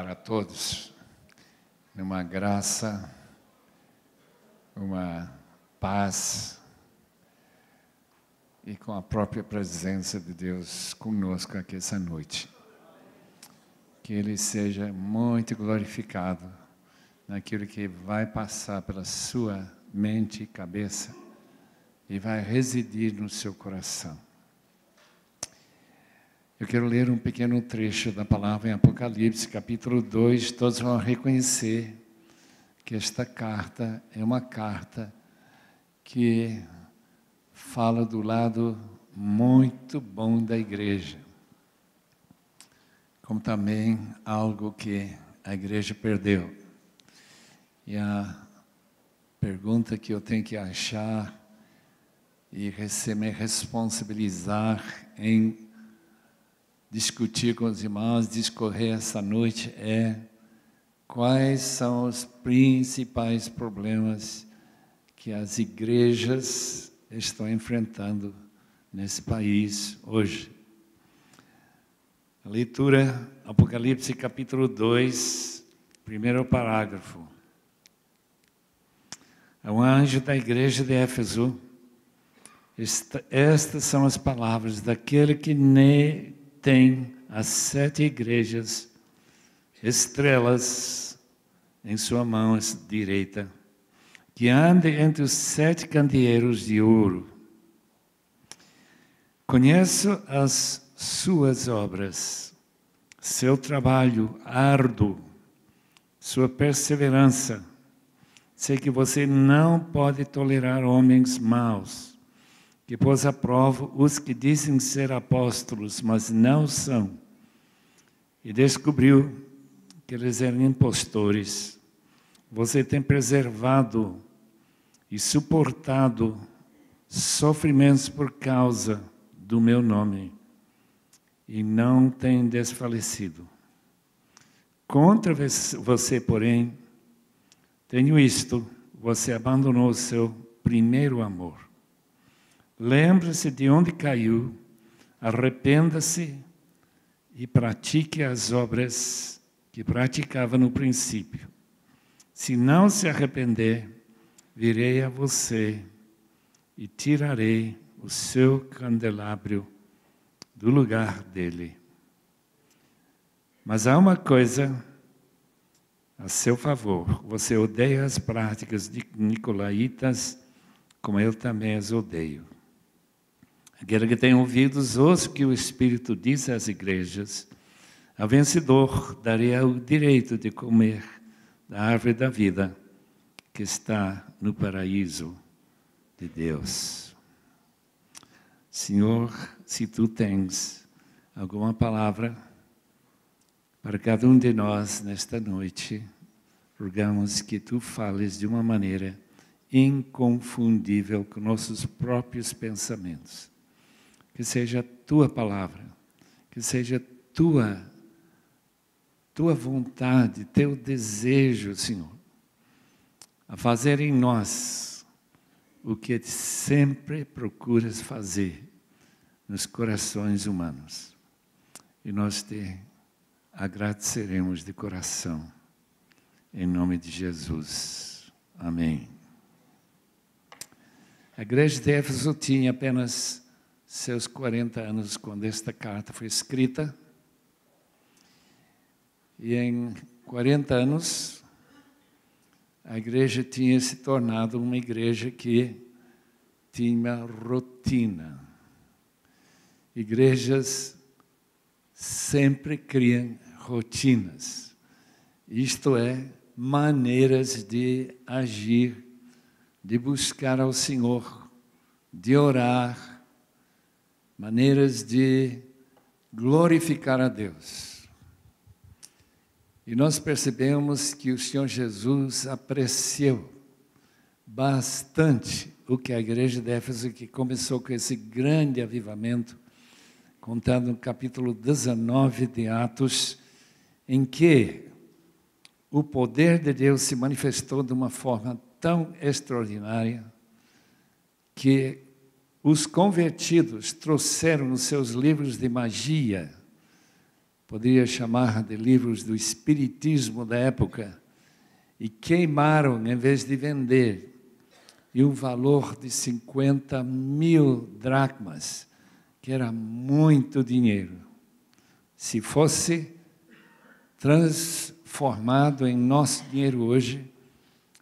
para todos numa graça, uma paz e com a própria presença de Deus conosco aqui essa noite. Que Ele seja muito glorificado naquilo que vai passar pela sua mente e cabeça e vai residir no seu coração. Eu quero ler um pequeno trecho da palavra em Apocalipse, capítulo 2. Todos vão reconhecer que esta carta é uma carta que fala do lado muito bom da igreja, como também algo que a igreja perdeu. E a pergunta que eu tenho que achar e me responsabilizar em discutir com os irmãos, discorrer essa noite é: quais são os principais problemas que as igrejas estão enfrentando nesse país hoje? A leitura, Apocalipse capítulo 2, primeiro parágrafo. É um anjo da igreja de Éfeso. Estas são as palavras daquele que tem as 7 igrejas, estrelas em sua mão direita, que anda entre os 7 candeeiros de ouro. Conheço as suas obras, seu trabalho árduo, sua perseverança. Sei que você não pode tolerar homens maus, que pôs à prova os que dizem ser apóstolos, mas não são, e descobriu que eles eram impostores. Você tem preservado e suportado sofrimentos por causa do meu nome, e não tem desfalecido. Contra você, porém, tenho isto: você abandonou o seu primeiro amor. Lembre-se de onde caiu, arrependa-se e pratique as obras que praticava no princípio. Se não se arrepender, virei a você e tirarei o seu candelabro do lugar dele. Mas há uma coisa a seu favor: você odeia as práticas de nicolaítas, como eu também as odeio. Aquele que tem ouvidos, ouça o que o Espírito diz às igrejas. Ao vencedor darei o direito de comer da árvore da vida que está no paraíso de Deus. Senhor, se Tu tens alguma palavra para cada um de nós nesta noite, rogamos que Tu fales de uma maneira inconfundível com nossos próprios pensamentos. Que seja a Tua palavra, que seja Tua vontade, Teu desejo, Senhor, a fazer em nós o que sempre procuras fazer nos corações humanos. E nós Te agradeceremos de coração, em nome de Jesus. Amém. A igreja de Éfeso tinha apenas seus 40 anos quando esta carta foi escrita. E em 40 anos, a igreja tinha se tornado uma igreja que tinha rotina. Igrejas sempre criam rotinas. Isto é, maneiras de agir, de buscar ao Senhor, de orar, maneiras de glorificar a Deus. E nós percebemos que o Senhor Jesus apreciou bastante o que a igreja de Éfeso, que começou com esse grande avivamento, contado no capítulo 19 de Atos, em que o poder de Deus se manifestou de uma forma tão extraordinária que os convertidos trouxeram nos seus livros de magia poderia chamar de livros do espiritismo da época, e queimaram em vez de vender, e um valor de 50.000 dracmas, que era muito dinheiro. Se fosse transformado em nosso dinheiro hoje,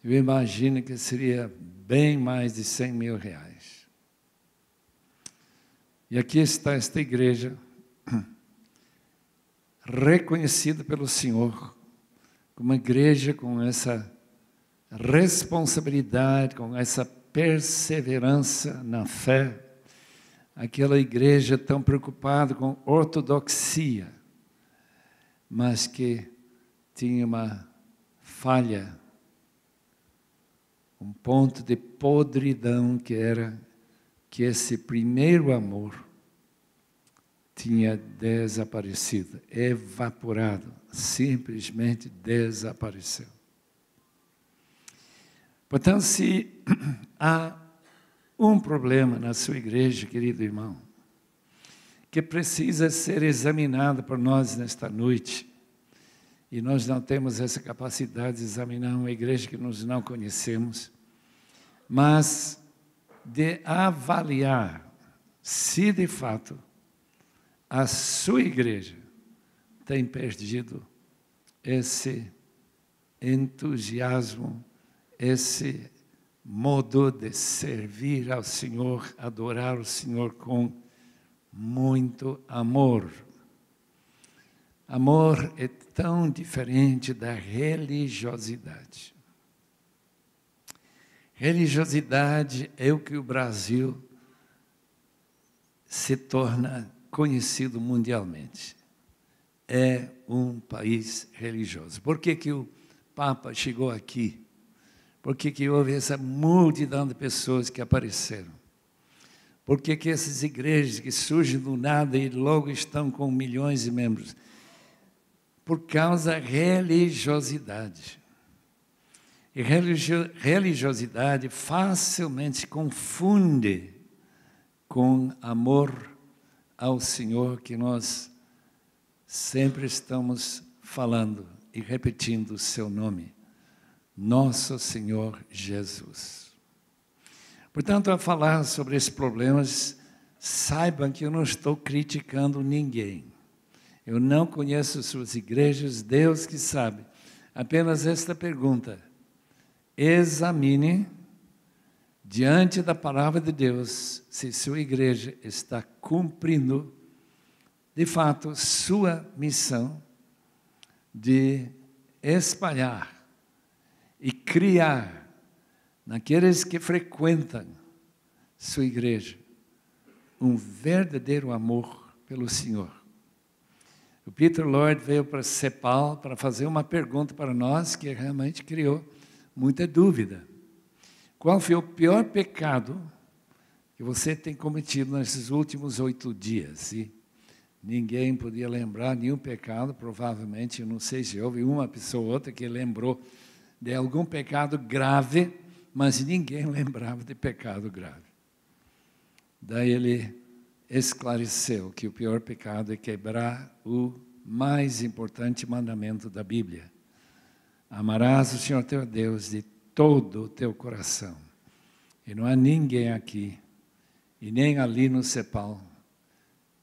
eu imagino que seria bem mais de 100.000 reais. E aqui está esta igreja, reconhecida pelo Senhor, como uma igreja com essa responsabilidade, com essa perseverança na fé, aquela igreja tão preocupada com ortodoxia, mas que tinha uma falha, um ponto de podridão, que era que esse primeiro amor tinha desaparecido, evaporado, simplesmente desapareceu. Portanto, se há um problema na sua igreja, querido irmão, que precisa ser examinado por nós nesta noite, e nós não temos essa capacidade de examinar uma igreja que nós não conhecemos, mas de avaliar se de fato a sua igreja tem perdido esse entusiasmo, esse modo de servir ao Senhor, adorar o Senhor com muito amor. Amor é tão diferente da religiosidade. Religiosidade é o que o Brasil se torna conhecido mundialmente. É um país religioso. Por que que o Papa chegou aqui? Por que que houve essa multidão de pessoas que apareceram? Por que que essas igrejas que surgem do nada e logo estão com milhões de membros? Por causa da religiosidade. E religiosidade facilmente se confunde com amor ao Senhor, que nós sempre estamos falando e repetindo o seu nome, nosso Senhor Jesus. Portanto, ao falar sobre esses problemas, saibam que eu não estou criticando ninguém. Eu não conheço suas igrejas, Deus que sabe. Apenas esta pergunta: examine diante da palavra de Deus se sua igreja está cumprindo, de fato, sua missão de espalhar e criar naqueles que frequentam sua igreja um verdadeiro amor pelo Senhor. O Peter Lord veio para CEPAL para fazer uma pergunta para nós que realmente criou muita dúvida. Qual foi o pior pecado que você tem cometido nesses últimos 8 dias? E ninguém podia lembrar nenhum pecado, provavelmente, eu não sei se houve uma pessoa ou outra que lembrou de algum pecado grave, mas ninguém lembrava de pecado grave. Daí ele esclareceu que o pior pecado é quebrar o mais importante mandamento da Bíblia. Amarás o Senhor teu Deus de todo o teu coração. E não há ninguém aqui, e nem ali no CEPAL,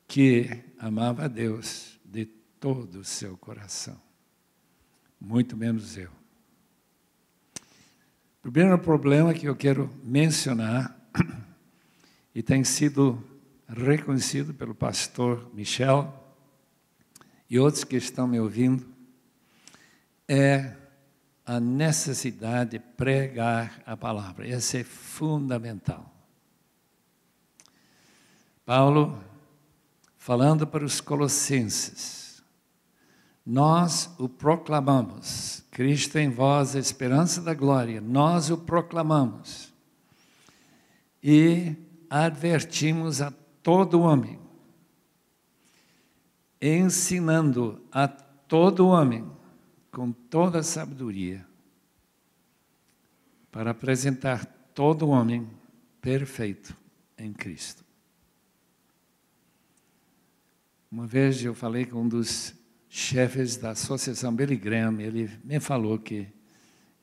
que amava a Deus de todo o seu coração. Muito menos eu. O primeiro problema que eu quero mencionar, e tem sido reconhecido pelo pastor Michel e outros que estão me ouvindo, é a necessidade de pregar a palavra. Essa é fundamental. Paulo, falando para os colossenses, nós o proclamamos, Cristo em vós, a esperança da glória, nós o proclamamos e advertimos a todo homem, ensinando a todo homem com toda a sabedoria, para apresentar todo homem perfeito em Cristo. Uma vez eu falei com um dos chefes da Associação Billy Graham, ele me falou que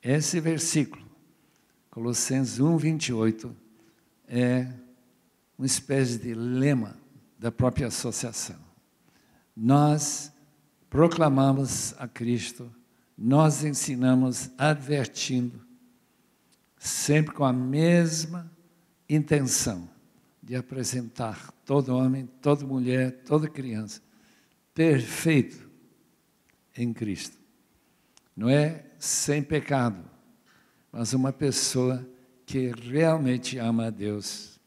esse versículo, Colossenses 1:28, é uma espécie de lema da própria associação. Nós proclamamos a Cristo, nós ensinamos advertindo, sempre com a mesma intenção de apresentar todo homem, toda mulher, toda criança, perfeito em Cristo. Não é sem pecado, mas uma pessoa que realmente ama a Deus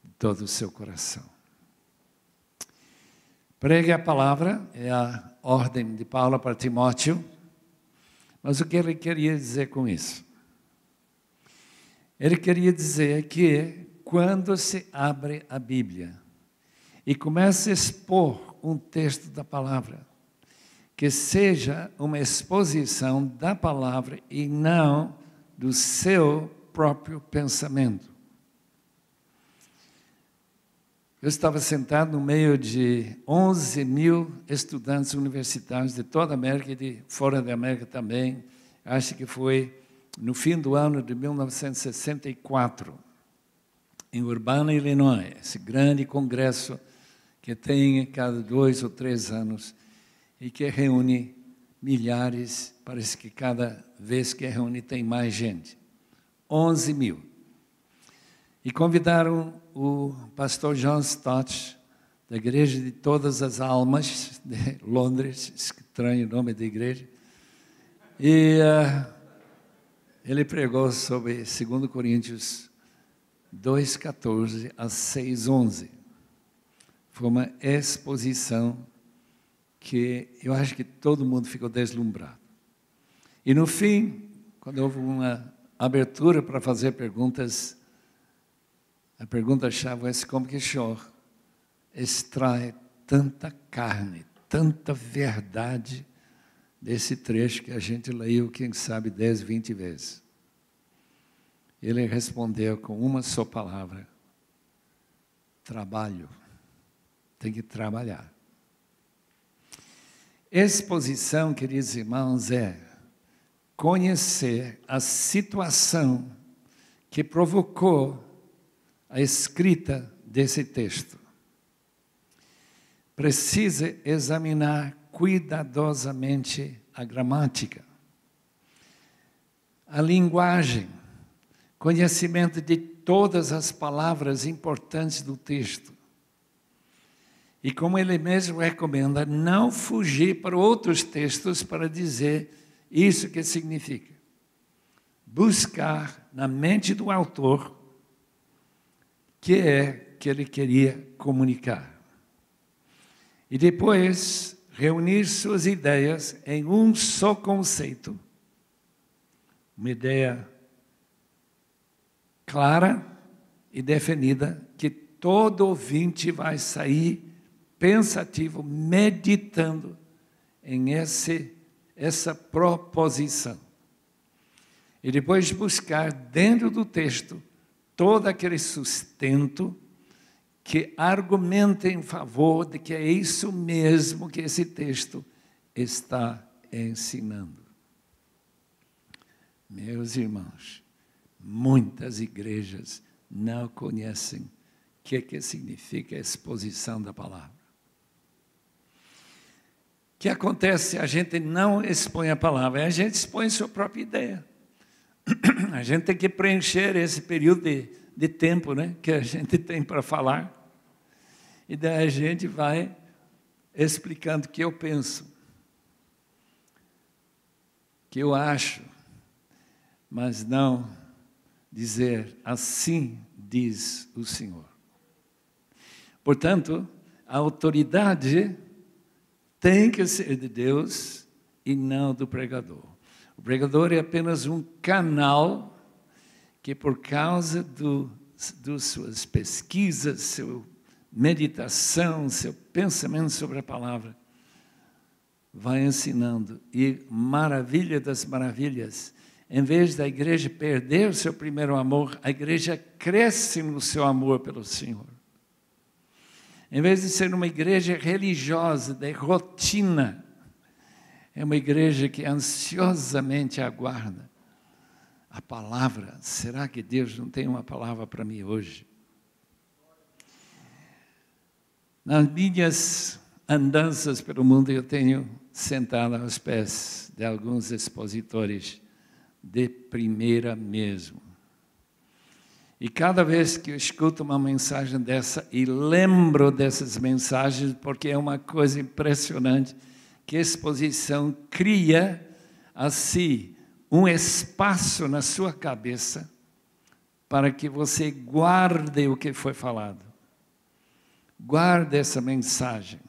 de todo o seu coração. Pregue a palavra, é a ordem de Paulo para Timóteo, mas o que ele queria dizer com isso? Ele queria dizer que quando se abre a Bíblia e começa a expor um texto da palavra, que seja uma exposição da palavra e não do seu próprio pensamento. Eu estava sentado no meio de 11 mil estudantes universitários de toda a América e de fora da América também. Acho que foi no fim do ano de 1964, em Urbana, Illinois, esse grande congresso que tem cada 2 ou 3 anos e que reúne milhares, parece que cada vez que reúne tem mais gente. 11 mil. E convidaram o pastor John Stott, da Igreja de Todas as Almas, de Londres, estranho o nome da igreja, e ele pregou sobre 2 Coríntios 2:14 a 6:11. Foi uma exposição que eu acho que todo mundo ficou deslumbrado. E no fim, quando houve uma abertura para fazer perguntas, a pergunta-chave é como que o senhor extrai tanta carne, tanta verdade desse trecho que a gente leu, quem sabe, 10, 20 vezes. Ele respondeu com uma só palavra: trabalho. Tem que trabalhar. Exposição, queridos irmãos, é conhecer a situação que provocou a escrita desse texto. Precisa examinar cuidadosamente a gramática, a linguagem, conhecimento de todas as palavras importantes do texto. E como ele mesmo recomenda, não fugir para outros textos para dizer isso que significa. Buscar na mente do autor o que é que ele queria comunicar. E depois reunir suas ideias em um só conceito. Uma ideia clara e definida que todo ouvinte vai sair pensativo, meditando em essa proposição. E depois buscar dentro do texto todo aquele sustento que argumenta em favor de que é isso mesmo que esse texto está ensinando. Meus irmãos, muitas igrejas não conhecem o que significa a exposição da palavra. O que acontece se a gente não expõe a palavra? A gente expõe a sua própria ideia. A gente tem que preencher esse período de tempo, né, que a gente tem para falar. E daí a gente vai explicando o que eu penso, o que eu acho, mas não dizer assim diz o Senhor. Portanto, a autoridade tem que ser de Deus e não do pregador. O pregador é apenas um canal que, por causa das suas pesquisas, sua meditação, seu pensamento sobre a palavra, vai ensinando. E maravilha das maravilhas, em vez da igreja perder o seu primeiro amor, a igreja cresce no seu amor pelo Senhor. Em vez de ser uma igreja religiosa, de rotina, é uma igreja que ansiosamente aguarda a palavra. Será que Deus não tem uma palavra para mim hoje? Nas minhas andanças pelo mundo, eu tenho sentado aos pés de alguns expositores de primeira mesmo. E cada vez que eu escuto uma mensagem dessa, e lembro dessas mensagens, porque é uma coisa impressionante, que a exposição cria, assim, um espaço na sua cabeça, para que você guarde o que foi falado. Guarde essa mensagem.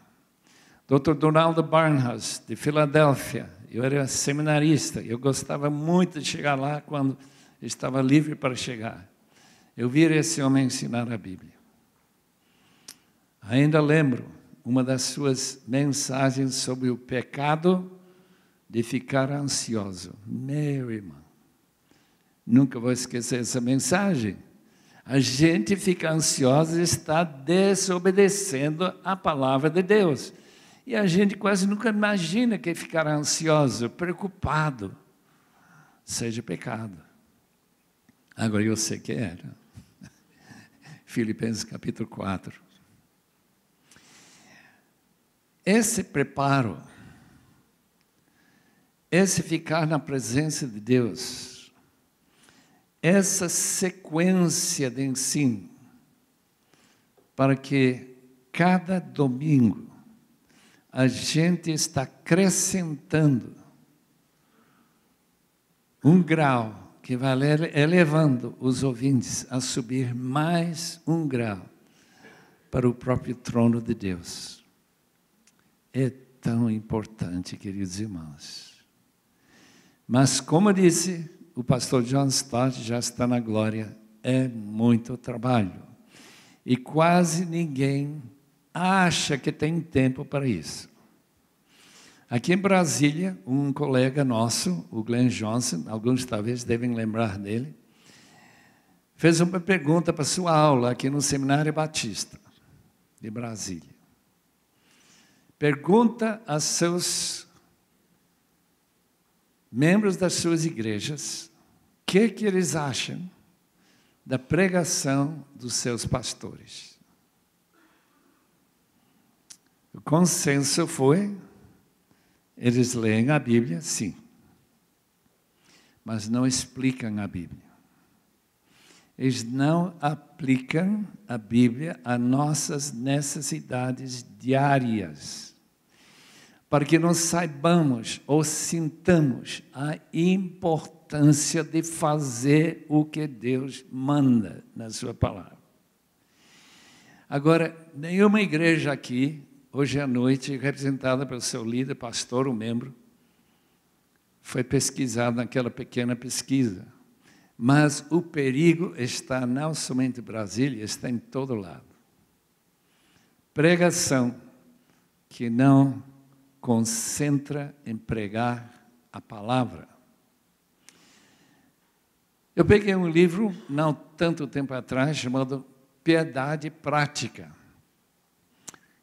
Dr. Donald Barnhouse, de Filadélfia, eu era seminarista, eu gostava muito de chegar lá quando estava livre para chegar. Eu vi esse homem ensinar a Bíblia. Ainda lembro uma das suas mensagens sobre o pecado de ficar ansioso. Meu irmão, nunca vou esquecer essa mensagem. A gente fica ansiosa e está desobedecendo a palavra de Deus. E a gente quase nunca imagina que ficar ansioso, preocupado, seja pecado. Agora eu sei que era. Filipenses capítulo 4. Esse preparo, esse ficar na presença de Deus, essa sequência de ensino, para que cada domingo a gente está acrescentando um grau que vai elevando os ouvintes a subir mais um grau para o próprio trono de Deus. É tão importante, queridos irmãos. Mas, como disse o pastor John Stott, já está na glória, é muito trabalho. E quase ninguém acha que tem tempo para isso. Aqui em Brasília, um colega nosso, o Glenn Johnson, alguns talvez devem lembrar dele, fez uma pergunta para sua aula aqui no Seminário Batista de Brasília. Pergunta a seus membros das suas igrejas o que eles acham da pregação dos seus pastores. O consenso foi: eles leem a Bíblia, sim, mas não explicam a Bíblia. Eles não aplicam a Bíblia a nossas necessidades diárias, para que nós saibamos ou sintamos a importância de fazer o que Deus manda na sua palavra. Agora, nenhuma igreja aqui, hoje à noite, representada pelo seu líder, pastor ou membro, foi pesquisado naquela pequena pesquisa. Mas o perigo está não somente em Brasília, está em todo lado. Pregação que não concentra em pregar a palavra. Eu peguei um livro, não tanto tempo atrás, chamado Piedade Prática.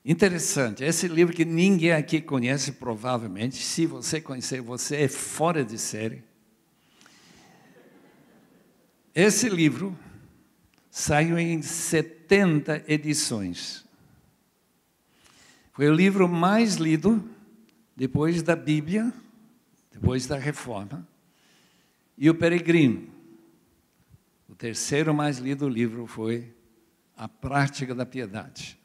Interessante, esse livro que ninguém aqui conhece, provavelmente. Se você conhecer, você é fora de série. Esse livro saiu em 70 edições. Foi o livro mais lido depois da Bíblia, depois da Reforma, e o Peregrino. O terceiro mais lido livro foi A Prática da Piedade.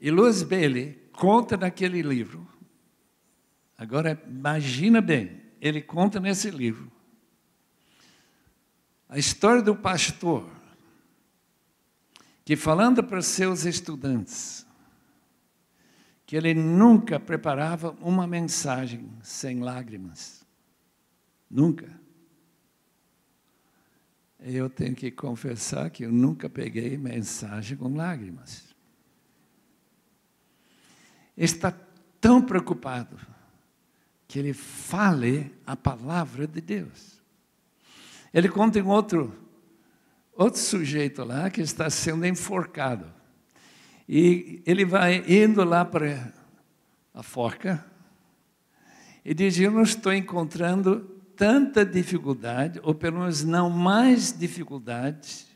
E Louis Bailey conta naquele livro, agora imagina bem, ele conta nesse livro, a história do pastor, que falando para seus estudantes, que ele nunca preparava uma mensagem sem lágrimas. Nunca. Eu tenho que confessar que eu nunca peguei mensagem com lágrimas. Está tão preocupado que ele fale a palavra de Deus. Ele conta em outro sujeito lá que está sendo enforcado. E ele vai indo lá para a forca e diz, eu não estou encontrando tanta dificuldade, ou pelo menos não mais dificuldade,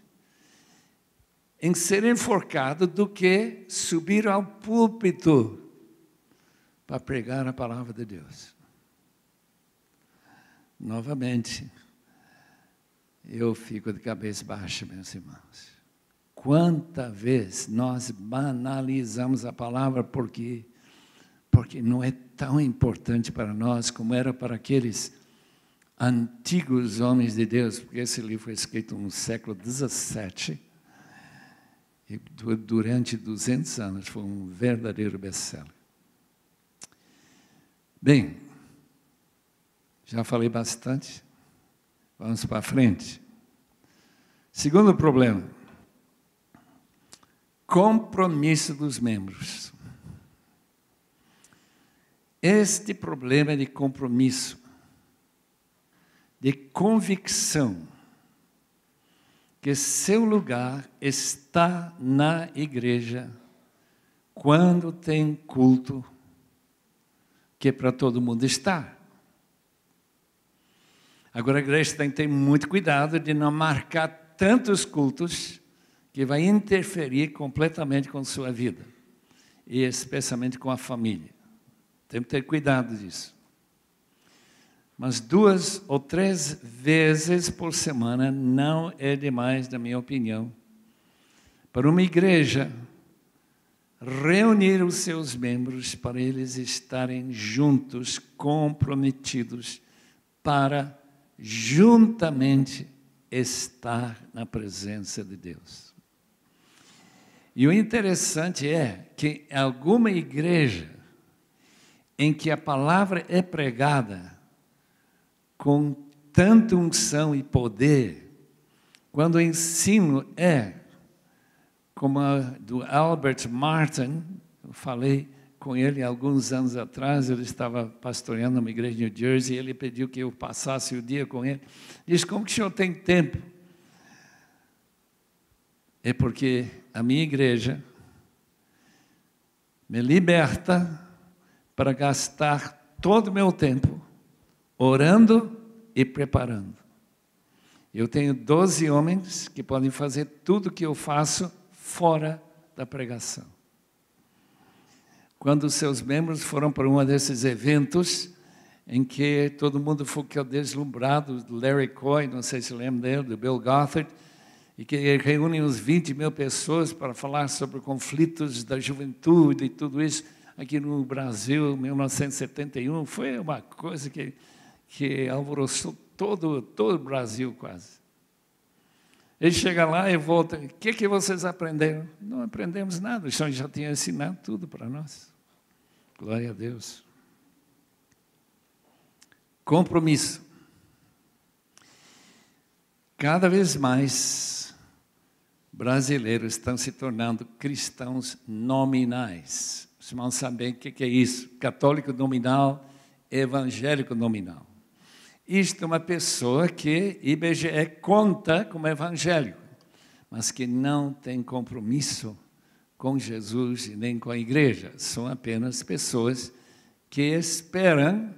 em ser enforcado do que subir ao púlpito para pregar a palavra de Deus. Novamente, eu fico de cabeça baixa, meus irmãos. Quanta vez nós banalizamos a palavra porque não é tão importante para nós como era para aqueles antigos homens de Deus, porque esse livro foi escrito no século XVII, e durante 200 anos foi um verdadeiro best-seller. Bem, já falei bastante, vamos para frente. Segundo problema, compromisso dos membros. Este problema de compromisso, de convicção, que seu lugar está na igreja quando tem culto, que é para todo mundo estar. Agora a igreja tem que ter muito cuidado de não marcar tantos cultos que vai interferir completamente com a sua vida, e especialmente com a família. Temos que ter cuidado disso. Mas 2 ou 3 vezes por semana não é demais, na minha opinião, para uma igreja reunir os seus membros para eles estarem juntos, comprometidos, para juntamente estar na presença de Deus. E o interessante é que alguma igreja em que a palavra é pregada com tanta unção e poder, quando o ensino é como a do Albert Martin, eu falei com ele alguns anos atrás, ele estava pastoreando uma igreja em New Jersey, e ele pediu que eu passasse o dia com ele. Diz, como que o senhor tem tempo? É porque a minha igreja me liberta para gastar todo o meu tempo orando e preparando. Eu tenho 12 homens que podem fazer tudo o que eu faço fora da pregação. Quando os seus membros foram para um desses eventos em que todo mundo ficou deslumbrado, do Larry Coy, não sei se lembra dele, do Bill Gothard, e que reúne uns 20 mil pessoas para falar sobre conflitos da juventude e tudo isso, aqui no Brasil, em 1971, foi uma coisa que alvoroçou todo o Brasil quase. Ele chega lá e volta, o que vocês aprenderam? Não aprendemos nada, o Senhor já tinha ensinado tudo para nós. Glória a Deus. Compromisso. Cada vez mais brasileiros estão se tornando cristãos nominais. Os irmãos sabem o que é isso? Católico nominal, evangélico nominal. Isto é uma pessoa que IBGE conta como evangélico, mas que não tem compromisso com Jesus e nem com a igreja. São apenas pessoas que esperam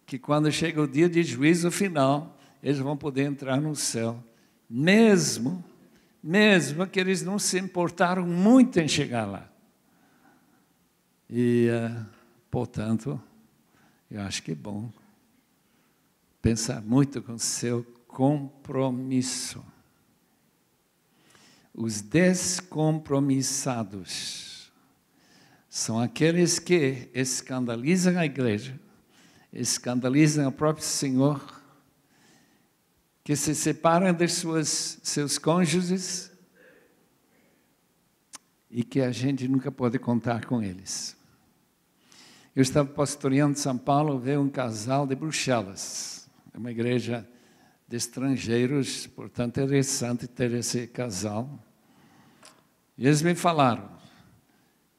que quando chega o dia de juízo final, eles vão poder entrar no céu, mesmo que eles não se importaram muito em chegar lá. E, portanto, eu acho que é bom pensar muito com seu compromisso. Os descompromissados são aqueles que escandalizam a igreja, escandalizam o próprio Senhor, que se separam de seus cônjuges e que a gente nunca pode contar com eles. Eu estava pastoreando em São Paulo, veio um casal de Bruxelas, é uma igreja de estrangeiros, portanto é interessante ter esse casal. E eles me falaram,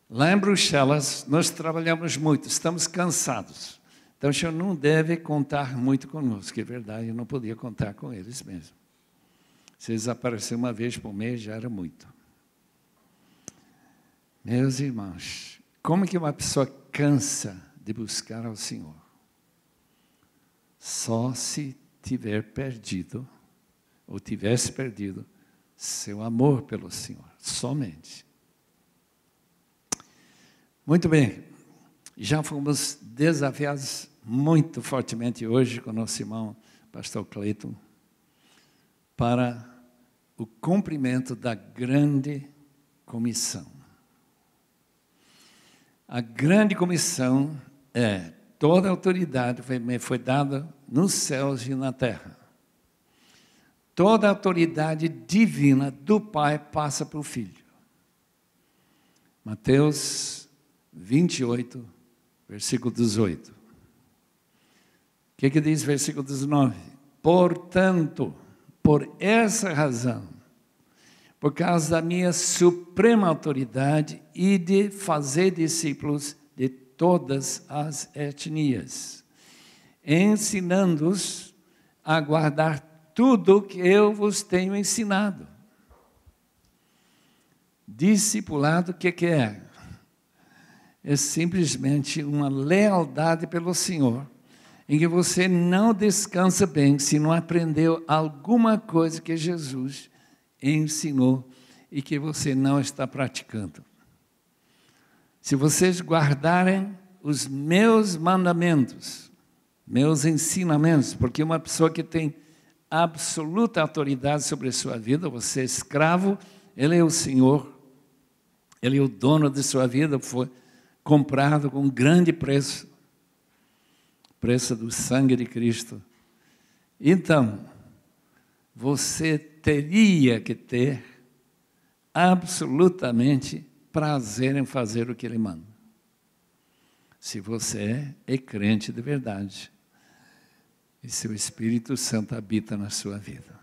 lá em Bruxelas nós trabalhamos muito, estamos cansados. Então, o senhor não deve contar muito conosco, que é verdade, eu não podia contar com eles mesmo. Se eles apareceram uma vez por mês, já era muito. Meus irmãos, como que uma pessoa cansa de buscar ao Senhor? Só se tiver perdido, ou tivesse perdido, seu amor pelo Senhor, somente. Muito bem, já fomos desafiados muito fortemente hoje com nosso irmão, pastor Cleiton, para o cumprimento da grande comissão. A grande comissão é: toda a autoridade me foi dada nos céus e na terra. Toda a autoridade divina do Pai passa para o Filho. Mateus 28, versículo 18. O que diz o versículo 19? Portanto, por essa razão, por causa da minha suprema autoridade e de fazer discípulos de todas as etnias, ensinando-os a guardar tudo o que eu vos tenho ensinado. Discipulado, o que é? É simplesmente uma lealdade pelo Senhor, em que você não descansa bem se não aprendeu alguma coisa que Jesus ensinou e que você não está praticando. Se vocês guardarem os meus mandamentos, meus ensinamentos, porque uma pessoa que tem absoluta autoridade sobre a sua vida, você é escravo, ele é o Senhor, ele é o dono de sua vida, foi comprado com um grande preço, preço do sangue de Cristo. Então, você teria que ter absolutamente prazer em fazer o que Ele manda. Se você é crente de verdade, e se o Espírito Santo habita na sua vida.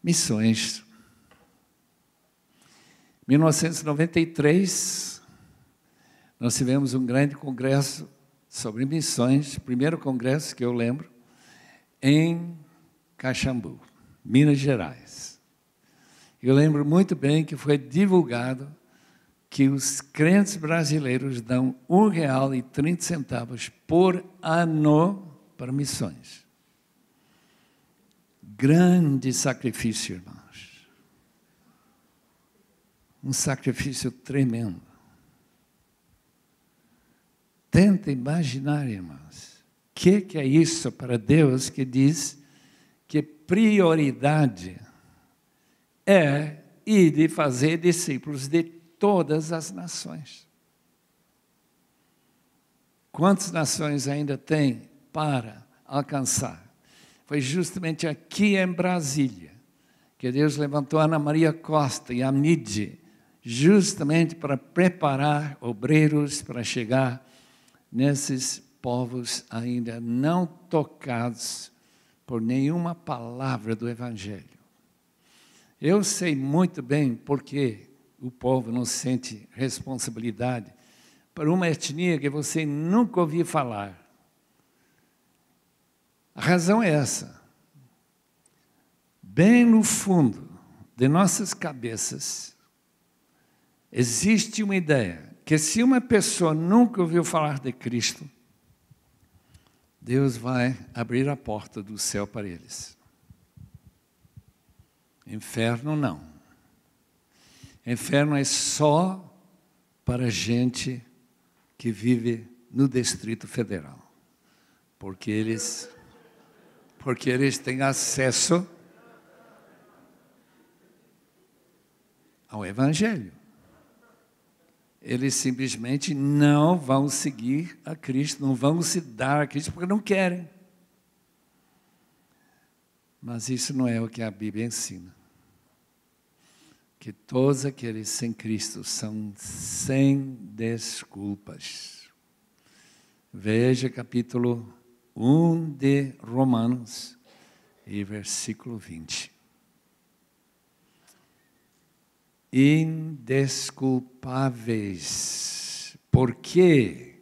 Missões. 1993, nós tivemos um grande congresso sobre missões, primeiro congresso que eu lembro, em Caxambu, Minas Gerais. Eu lembro muito bem que foi divulgado que os crentes brasileiros dão R$1,30 por ano para missões. Grande sacrifício, irmãos. Um sacrifício tremendo. Tenta imaginar, irmãos, o que é isso para Deus que diz que prioridade é ir de fazer discípulos de todas as nações. Quantas nações ainda tem para alcançar? Foi justamente aqui em Brasília que Deus levantou Ana Maria Costa e a MIDI, justamente para preparar obreiros para chegar nesses povos ainda não tocados por nenhuma palavra do Evangelho. Eu sei muito bem porque o povo não sente responsabilidade por uma etnia que você nunca ouviu falar. A razão é essa. Bem no fundo de nossas cabeças, existe uma ideia que se uma pessoa nunca ouviu falar de Cristo, Deus vai abrir a porta do céu para eles. Inferno não. Inferno é só para gente que vive no Distrito Federal. Porque eles têm acesso ao Evangelho. Eles simplesmente não vão seguir a Cristo, não vão se dar a Cristo porque não querem. Mas isso não é o que a Bíblia ensina. Que todos aqueles sem Cristo são sem desculpas. Veja capítulo 1 de Romanos e versículo 20. Indesculpáveis, porque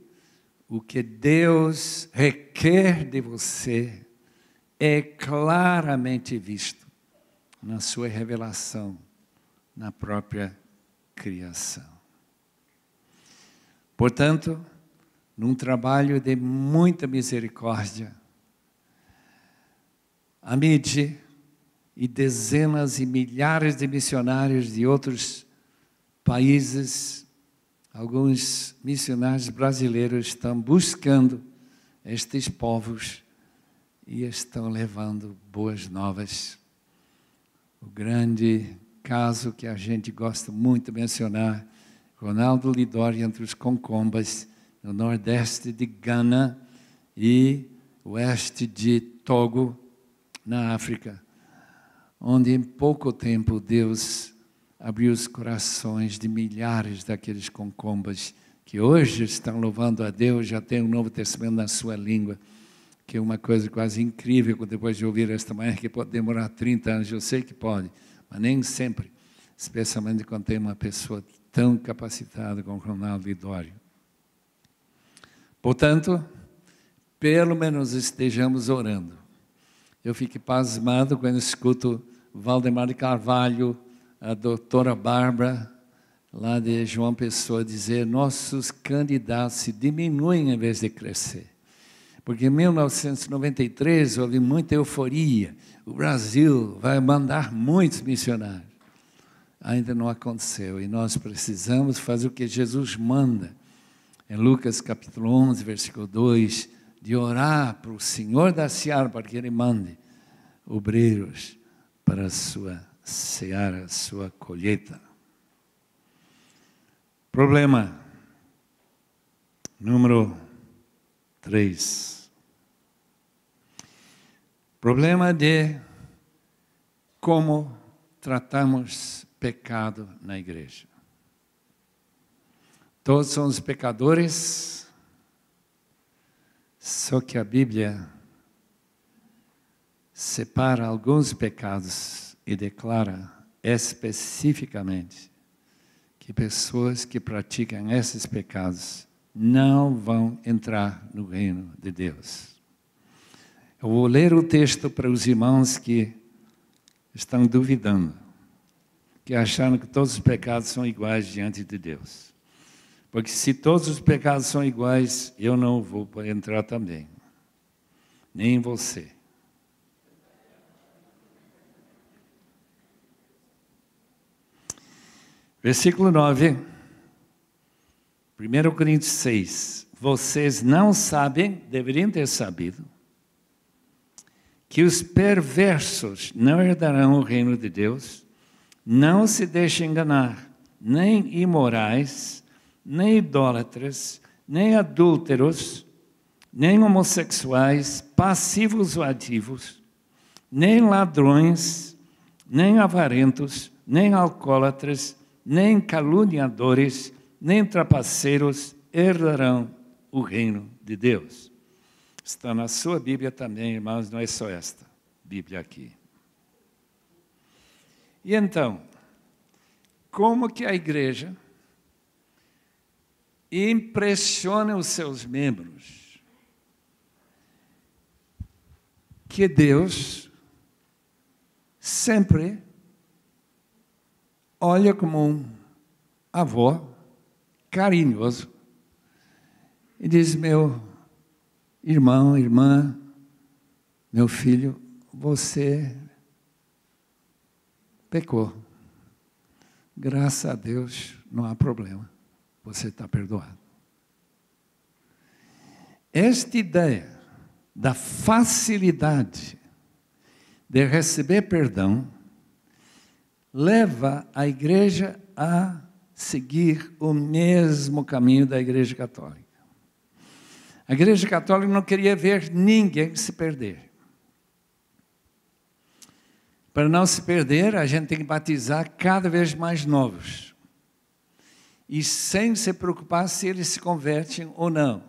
o que Deus requer de você é claramente visto na sua revelação, na própria criação. Portanto, num trabalho de muita misericórdia, Amide e dezenas e milhares de missionários de outros países, alguns missionários brasileiros estão buscando estes povos e estão levando boas novas. O grande caso que a gente gosta muito de mencionar, Ronaldo Lidório entre os Concombas, no nordeste de Gana e oeste de Togo, na África, onde em pouco tempo Deus abriu os corações de milhares daqueles Concombas que hoje estão louvando a Deus, já tem o Novo Testamento na sua língua, que é uma coisa quase incrível, depois de ouvir esta manhã, que pode demorar 30 anos, eu sei que pode, mas nem sempre, especialmente quando tem uma pessoa tão capacitada como Ronaldo Lidório. Portanto, pelo menos estejamos orando. Eu fico pasmado quando escuto Valdemar de Carvalho, a doutora Bárbara, lá de João Pessoa, dizer: nossos candidatos se diminuem em vez de crescer. Porque em 1993 houve muita euforia. O Brasil vai mandar muitos missionários. Ainda não aconteceu. E nós precisamos fazer o que Jesus manda. Em Lucas capítulo 11, versículo 2, de orar para o Senhor da Seara, para que Ele mande obreiros para a sua seara, a sua colheita. Problema número 3. Problema de como tratamos pecado na igreja. Todos somos pecadores, só que a Bíblia separa alguns pecados e declara especificamente que pessoas que praticam esses pecados não vão entrar no reino de Deus. Eu vou ler o texto para os irmãos que estão duvidando, que acharam que todos os pecados são iguais diante de Deus. Porque se todos os pecados são iguais, eu não vou entrar também. Nem você. Versículo 9. 1 Coríntios 6. Vocês não sabem, deveriam ter sabido, que os perversos não herdarão o reino de Deus. Não se deixem enganar, nem imorais, nem idólatras, nem adúlteros, nem homossexuais, passivos ou ativos, nem ladrões, nem avarentos, nem alcoólatras, nem caluniadores, nem trapaceiros herdarão o reino de Deus. Está na sua Bíblia também, irmãos, não é só esta Bíblia aqui. E então, como que a igreja impressiona os seus membros que Deus sempre olha como um avô carinhoso e diz: meu irmão, irmã, meu filho, você pecou. Graças a Deus, não há problema. Você está perdoado. Esta ideia da facilidade de receber perdão leva a igreja a seguir o mesmo caminho da Igreja Católica. A Igreja Católica não queria ver ninguém se perder. Para não se perder, a gente tem que batizar cada vez mais novos. E sem se preocupar se eles se convertem ou não.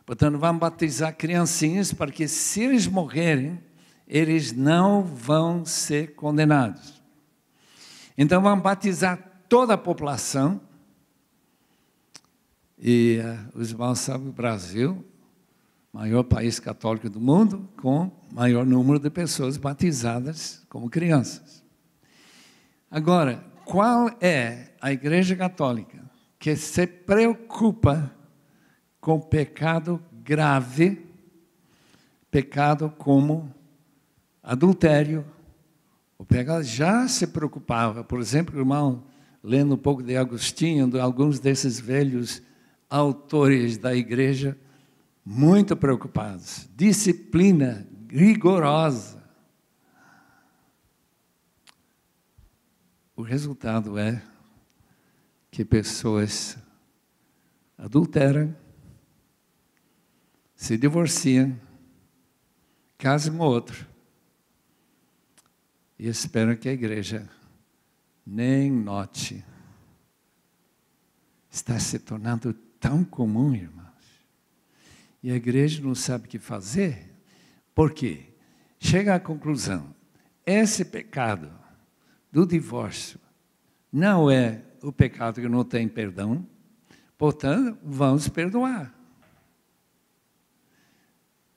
Portanto, vamos batizar criancinhas para que, se eles morrerem, eles não vão ser condenados. Então, vamos batizar toda a população. E os irmãos sabem, o Brasil, a maior país católico do mundo, com maior número de pessoas batizadas como crianças. Agora, qual é a Igreja Católica que se preocupa com pecado grave, pecado como adultério? O pecado já se preocupava. Por exemplo, irmão, lendo um pouco de Agostinho, de alguns desses velhos autores da igreja, muito preocupados. Disciplina rigorosa. O resultado é que pessoas adulteram, se divorciam, casam com outro e esperam que a igreja nem note. Está se tornando tão comum, irmãos. E a igreja não sabe o que fazer. Por quê? Chega à conclusão, esse pecado do divórcio não é o pecado que não tem perdão, portanto, vamos perdoar.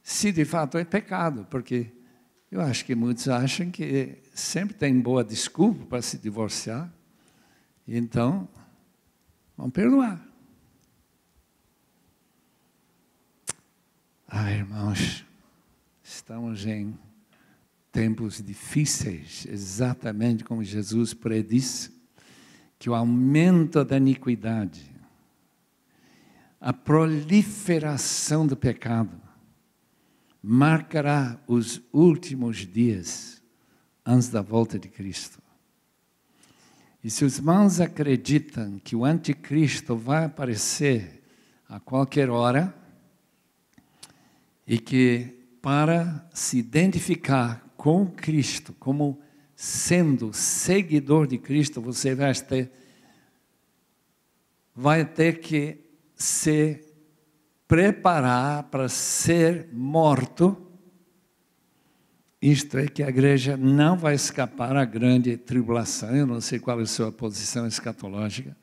Se de fato é pecado, porque eu acho que muitos acham que sempre tem boa desculpa para se divorciar, então, vamos perdoar. Irmãos, estamos em tempos difíceis, exatamente como Jesus predisse, que o aumento da iniquidade, a proliferação do pecado, marcará os últimos dias antes da volta de Cristo. E se os irmãos acreditam que o anticristo vai aparecer a qualquer hora, e que para se identificar com Cristo, como sendo seguidor de Cristo, você vai ter que se preparar para ser morto. Isto é que a igreja não vai escapar à grande tribulação. Eu não sei qual é a sua posição escatológica.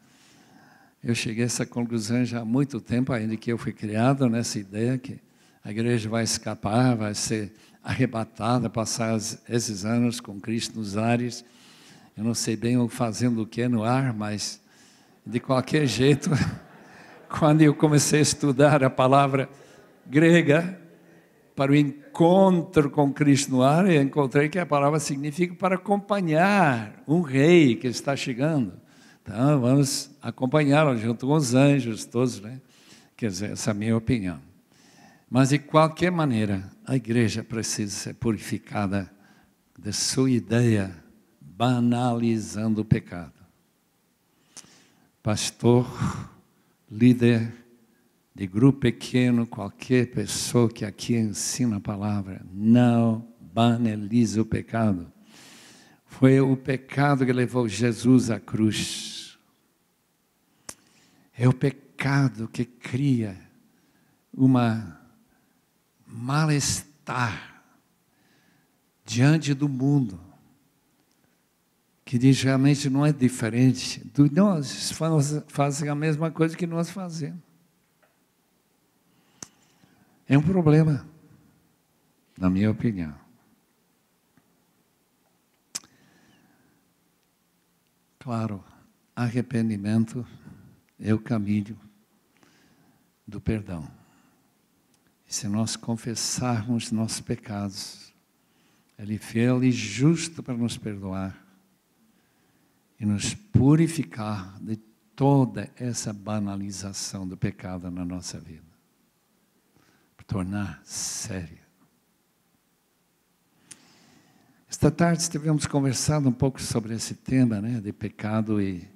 Eu cheguei a essa conclusão já há muito tempo, ainda que eu fui criado nessa ideia que a igreja vai escapar, vai ser arrebatada, passar esses anos com Cristo nos ares. Eu não sei bem fazendo o que no ar, mas de qualquer jeito, quando eu comecei a estudar a palavra grega para o encontro com Cristo no ar, eu encontrei que a palavra significa para acompanhar um rei que está chegando. Então, vamos acompanhá-lo junto com os anjos todos, né? Quer dizer, essa é a minha opinião. Mas, de qualquer maneira, a igreja precisa ser purificada da sua ideia, banalizando o pecado. Pastor, líder de grupo pequeno, qualquer pessoa que aqui ensina a palavra, não banalize o pecado. Foi o pecado que levou Jesus à cruz. É o pecado que cria uma mal-estar diante do mundo, que diz realmente não é diferente. Nós fazem a mesma coisa que nós fazemos. É um problema, na minha opinião. Claro, arrependimento é o caminho do perdão. E se nós confessarmos nossos pecados, Ele é fiel e justo para nos perdoar e nos purificar de toda essa banalização do pecado na nossa vida, para tornar sério. Esta tarde estivemos conversando um pouco sobre esse tema, né, de pecado, e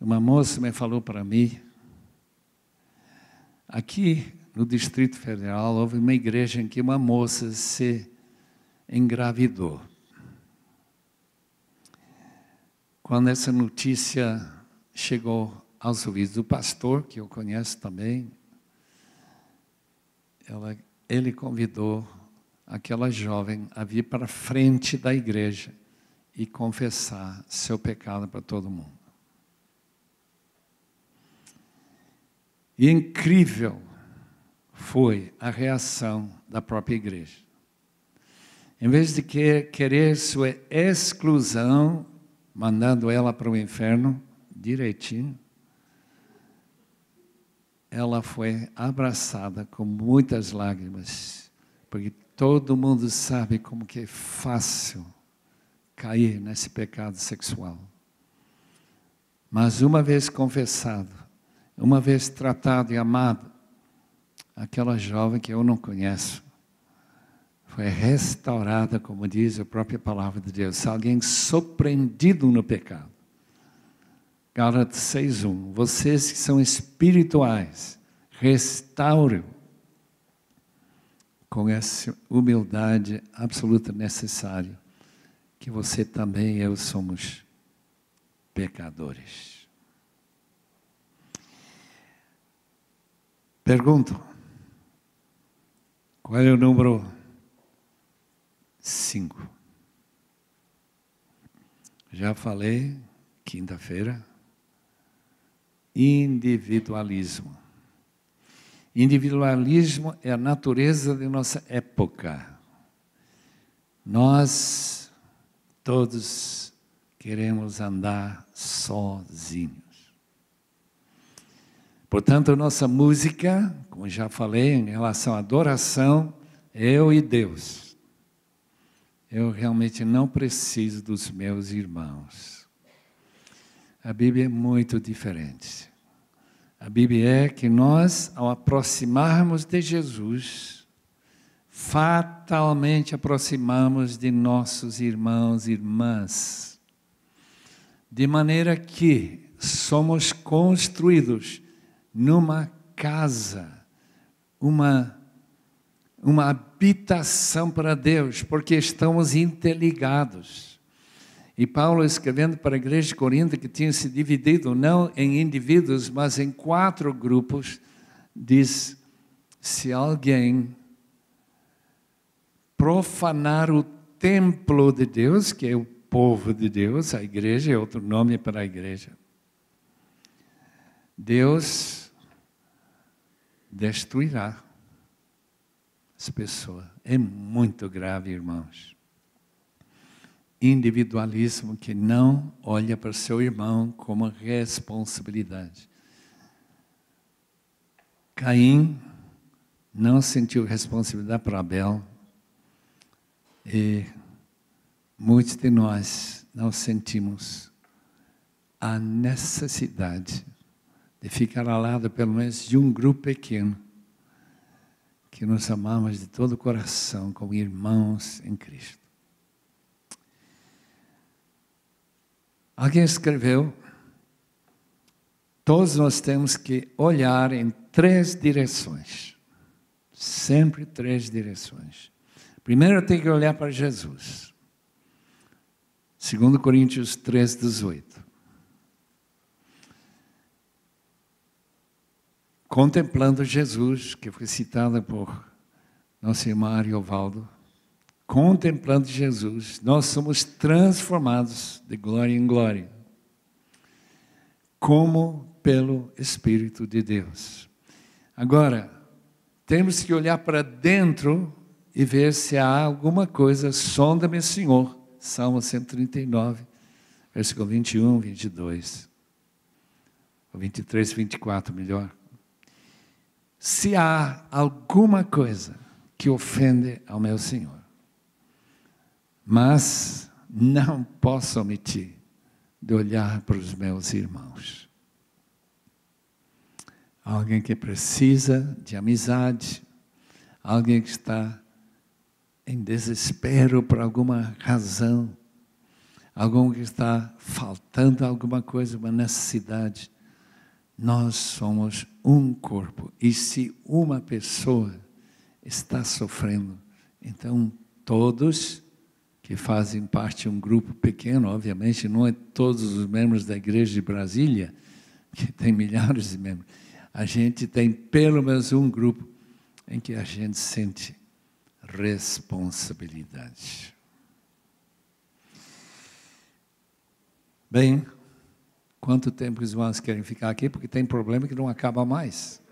uma moça me falou para mim, aqui no Distrito Federal, houve uma igreja em que uma moça se engravidou. Quando essa notícia chegou aos ouvidos do pastor, que eu conheço também, ele convidou aquela jovem a vir para frente da igreja e confessar seu pecado para todo mundo. E incrível foi a reação da própria igreja. Em vez de querer sua exclusão, mandando ela para o inferno direitinho, ela foi abraçada com muitas lágrimas, porque todo mundo sabe como que é fácil cair nesse pecado sexual. Mas uma vez confessado, uma vez tratado e amado, aquela jovem que eu não conheço, foi restaurada, como diz a própria palavra de Deus. Alguém surpreendido no pecado. Gálatas 6:1. Vocês que são espirituais, restaurem com essa humildade absoluta necessária, que você também e eu somos pecadores. Pergunto, qual é o número 5? Já falei, quinta-feira, individualismo. Individualismo é a natureza de nossa época. Nós todos queremos andar sozinhos. Portanto, nossa música, como já falei, em relação à adoração, eu e Deus. Eu realmente não preciso dos meus irmãos. A Bíblia é muito diferente. A Bíblia é que nós, ao aproximarmos de Jesus, fatalmente aproximamos de nossos irmãos e irmãs. De maneira que somos construídos numa casa, uma habitação para Deus, porque estamos interligados. E Paulo, escrevendo para a igreja de Corinto, que tinha se dividido não em indivíduos, mas em 4 grupos, diz: se alguém profanar o templo de Deus, que é o povo de Deus, a igreja é outro nome para a igreja, Deus destruirá essa pessoa. É muito grave, irmãos. Individualismo que não olha para seu irmão como responsabilidade. Caim não sentiu responsabilidade para Abel, e muitos de nós não sentimos a necessidade de ficar ao lado pelo menos de um grupo pequeno que nos amamos de todo o coração como irmãos em Cristo. Alguém escreveu: todos nós temos que olhar em 3 direções. Sempre 3 direções. Primeiro eu tenho que olhar para Jesus. 2 Coríntios 3:18. Contemplando Jesus, que foi citada por nosso irmão Ariovaldo, contemplando Jesus, nós somos transformados de glória em glória, como pelo Espírito de Deus. Agora, temos que olhar para dentro e ver se há alguma coisa. Sonda-me, Senhor, Salmo 139, versículo 21, 22, ou 23, 24, melhor. Se há alguma coisa que ofende ao meu Senhor, mas não posso omitir de olhar para os meus irmãos. Alguém que precisa de amizade, alguém que está em desespero por alguma razão, alguém que está faltando alguma coisa, uma necessidade. Nós somos um corpo, e se uma pessoa está sofrendo, então todos que fazem parte de um grupo pequeno, obviamente não é todos os membros da igreja de Brasília, que tem milhares de membros, a gente tem pelo menos um grupo em que a gente sente responsabilidade. Bem, quanto tempo os irmãos querem ficar aqui? Porque tem problema que não acaba mais.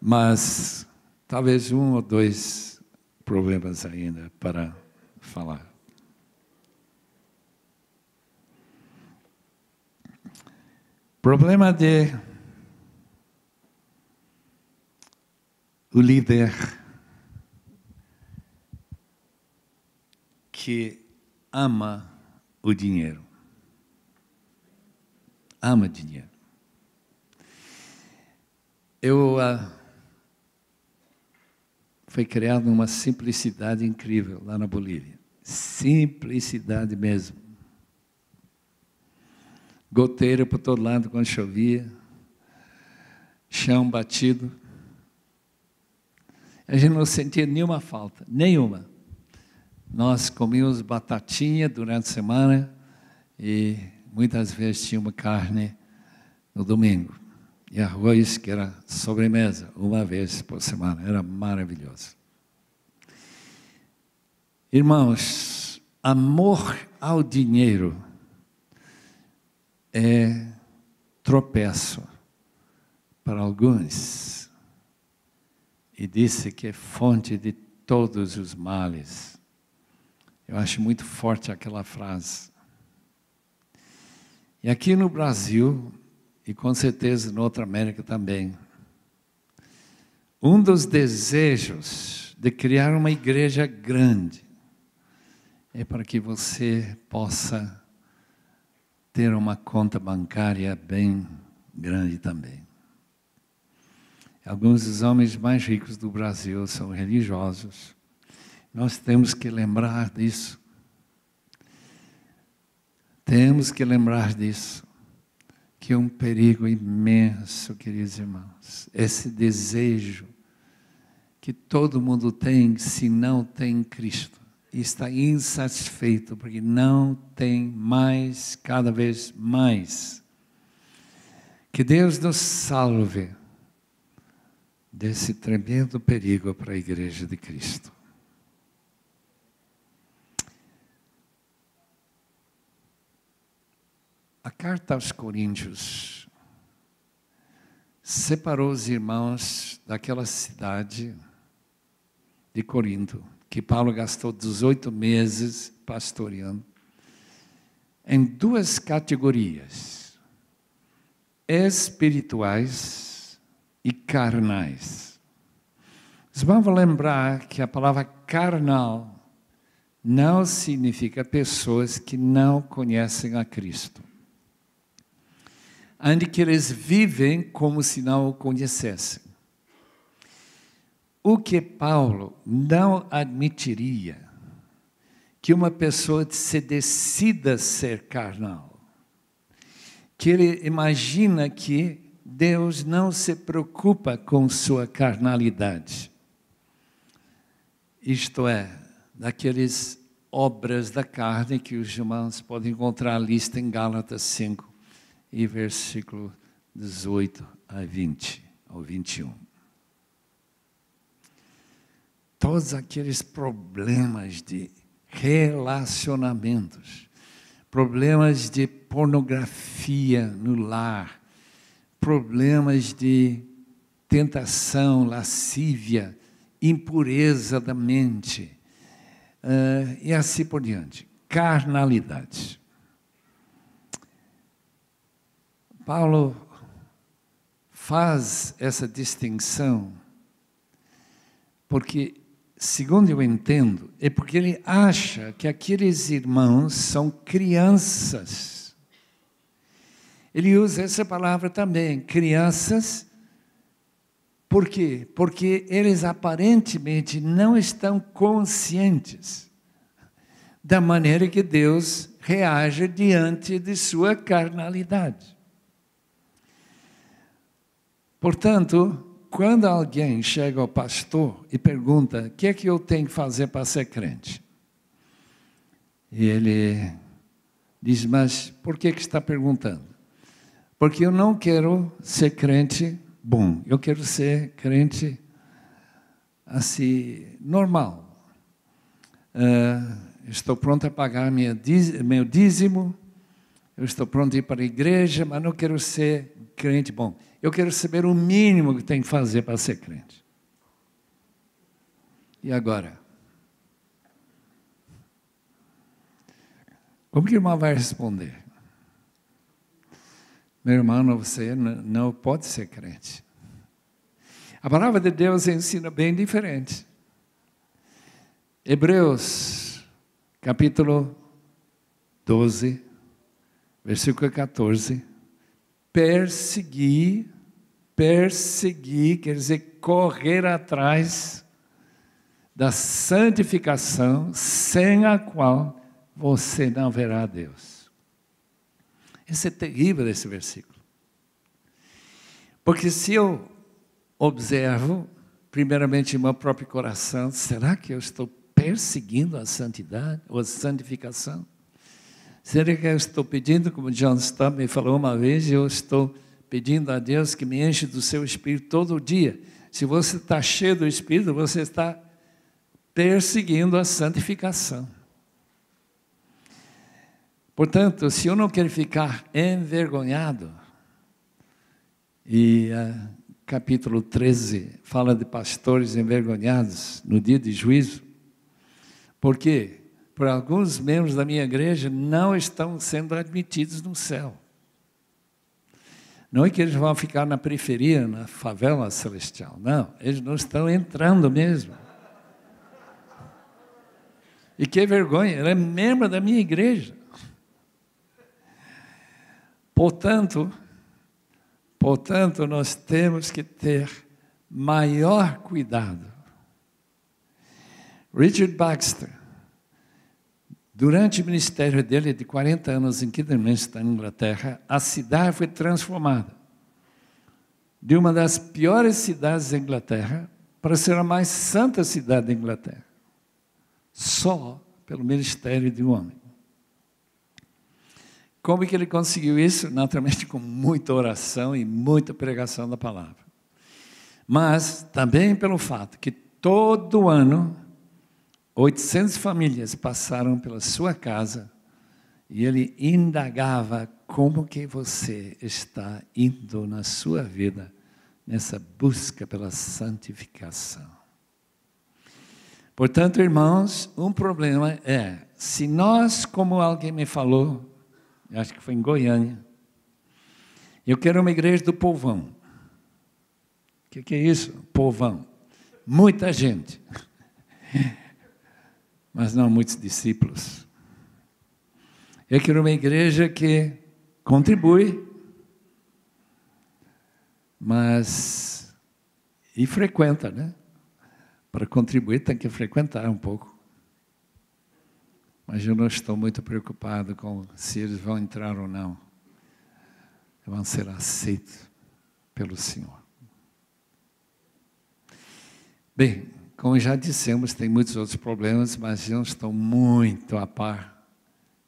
Mas talvez um ou dois problemas ainda para falar. Problema de o líder que ama o dinheiro. Ama dinheiro. Foi criada uma simplicidade incrível lá na Bolívia. Simplicidade mesmo. Goteira por todo lado quando chovia. Chão batido. A gente não sentia nenhuma falta, nenhuma. Nós comíamos batatinha durante a semana e muitas vezes tinha uma carne no domingo. E arroz, que era sobremesa, uma vez por semana. Era maravilhoso. Irmãos, amor ao dinheiro é tropeço para alguns. E disse que é fonte de todos os males. Eu acho muito forte aquela frase. E aqui no Brasil, e com certeza na outra América também, um dos desejos de criar uma igreja grande é para que você possa ter uma conta bancária bem grande também. Alguns dos homens mais ricos do Brasil são religiosos. Nós temos que lembrar disso. Temos que lembrar disso. Que é um perigo imenso, queridos irmãos. Esse desejo que todo mundo tem, se não tem Cristo. E está insatisfeito, porque não tem mais, cada vez mais. Que Deus nos salve desse tremendo perigo para a Igreja de Cristo. A carta aos Coríntios separou os irmãos daquela cidade de Corinto, que Paulo gastou 18 meses pastoreando, em duas categorias: espirituais e carnais. Vocês vão lembrar que a palavra carnal não significa pessoas que não conhecem a Cristo. Onde que eles vivem como se não o conhecessem. O que Paulo não admitiria que uma pessoa se decida ser carnal. Que ele imagina que Deus não se preocupa com sua carnalidade. Isto é, daqueles obras da carne que os irmãos podem encontrar a lista em Gálatas 5 e versículo 18 a 20, ao 21. Todos aqueles problemas de relacionamentos, problemas de pornografia no lar, problemas de tentação, lascívia, impureza da mente, e assim por diante. Carnalidade. Paulo faz essa distinção porque, segundo eu entendo, é porque ele acha que aqueles irmãos são crianças. Ele usa essa palavra também, crianças. Por quê? Porque eles aparentemente não estão conscientes da maneira que Deus reage diante de sua carnalidade. Portanto, quando alguém chega ao pastor e pergunta: o que é que eu tenho que fazer para ser crente? E ele diz: mas por que está perguntando? Porque eu não quero ser crente bom, eu quero ser crente assim, normal. Estou pronto a pagar meu dízimo, Eu estou pronto a ir para a igreja, mas não quero ser crente bom. Eu quero saber o mínimo que tem que fazer para ser crente. E agora? Como que o irmão vai responder? Meu irmão, você não pode ser crente. A palavra de Deus ensina bem diferente. Hebreus, capítulo 12, versículo 14. Perseguir, quer dizer, correr atrás da santificação, sem a qual você não verá Deus. Esse é terrível, esse versículo. Porque se eu observo, primeiramente, em meu próprio coração, será que eu estou perseguindo a santidade ou a santificação? Será que eu estou pedindo, como John Stott me falou uma vez, eu estou pedindo a Deus que me enche do seu Espírito todo dia. Se você está cheio do Espírito, você está perseguindo a santificação. Portanto, se eu não quero ficar envergonhado, e capítulo 13 fala de pastores envergonhados no dia de juízo, porque por alguns membros da minha igreja não estão sendo admitidos no céu. Não é que eles vão ficar na periferia, na favela celestial. Não, eles não estão entrando mesmo. E que vergonha, ele é membro da minha igreja. Portanto, nós temos que ter maior cuidado. Richard Baxter, durante o ministério dele de 40 anos em Kidderminster, na Inglaterra, a cidade foi transformada de uma das piores cidades da Inglaterra para ser a mais santa cidade da Inglaterra. Só pelo ministério de um homem. Como é que ele conseguiu isso? Naturalmente com muita oração e muita pregação da palavra. Mas também pelo fato que todo ano 800 famílias passaram pela sua casa e ele indagava como que você está indo na sua vida nessa busca pela santificação. Portanto, irmãos, um problema é, se nós, como alguém me falou, acho que foi em Goiânia, eu quero uma igreja do povão. O que é isso? Povão. Muita gente. Mas não muitos discípulos. Eu quero uma igreja que contribui, mas e frequenta, né? Para contribuir tem que frequentar um pouco. Mas eu não estou muito preocupado com se eles vão entrar ou não. Vão ser aceitos pelo Senhor. Bem, como já dissemos, tem muitos outros problemas, mas eu estou muito a par.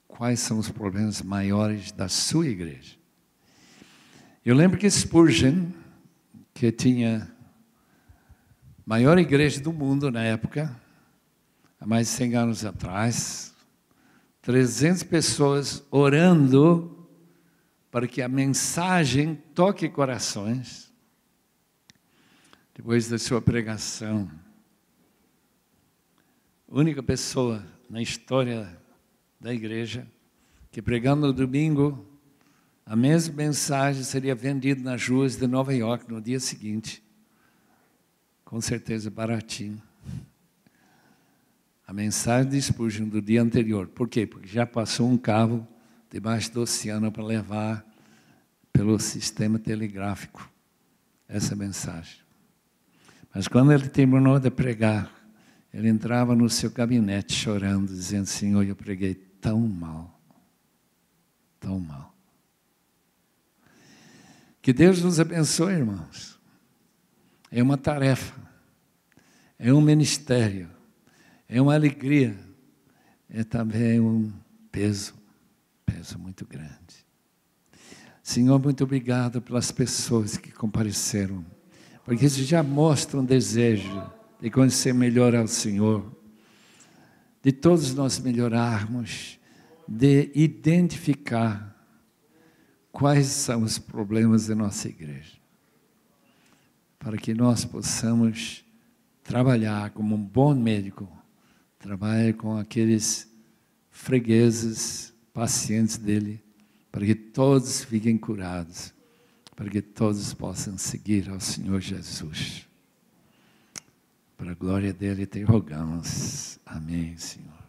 Quais são os problemas maiores da sua igreja? Eu lembro que Spurgeon, que tinha a maior igreja do mundo na época, há mais de 100 anos atrás, 300 pessoas orando para que a mensagem toque corações. Depois da sua pregação, única pessoa na história da igreja que pregando no domingo, a mesma mensagem seria vendida nas ruas de Nova York no dia seguinte. Com certeza baratinho. A mensagem de Spurgeon do dia anterior. Por quê? Porque já passou um cabo debaixo do oceano para levar pelo sistema telegráfico essa mensagem. Mas quando ele terminou de pregar, ele entrava no seu gabinete chorando, dizendo: Senhor, eu preguei tão mal. Tão mal. Que Deus nos abençoe, irmãos. É uma tarefa, é um ministério, é uma alegria, é também um peso muito grande. Senhor, muito obrigado pelas pessoas que compareceram, porque isso já mostra um desejo de conhecer melhor ao Senhor, de todos nós melhorarmos, de identificar quais são os problemas da nossa igreja, para que nós possamos trabalhar como um bom médico, trabalhar com aqueles fregueses, pacientes dele, para que todos fiquem curados, para que todos possam seguir ao Senhor Jesus. Para a glória dele te rogamos. Amém, Senhor.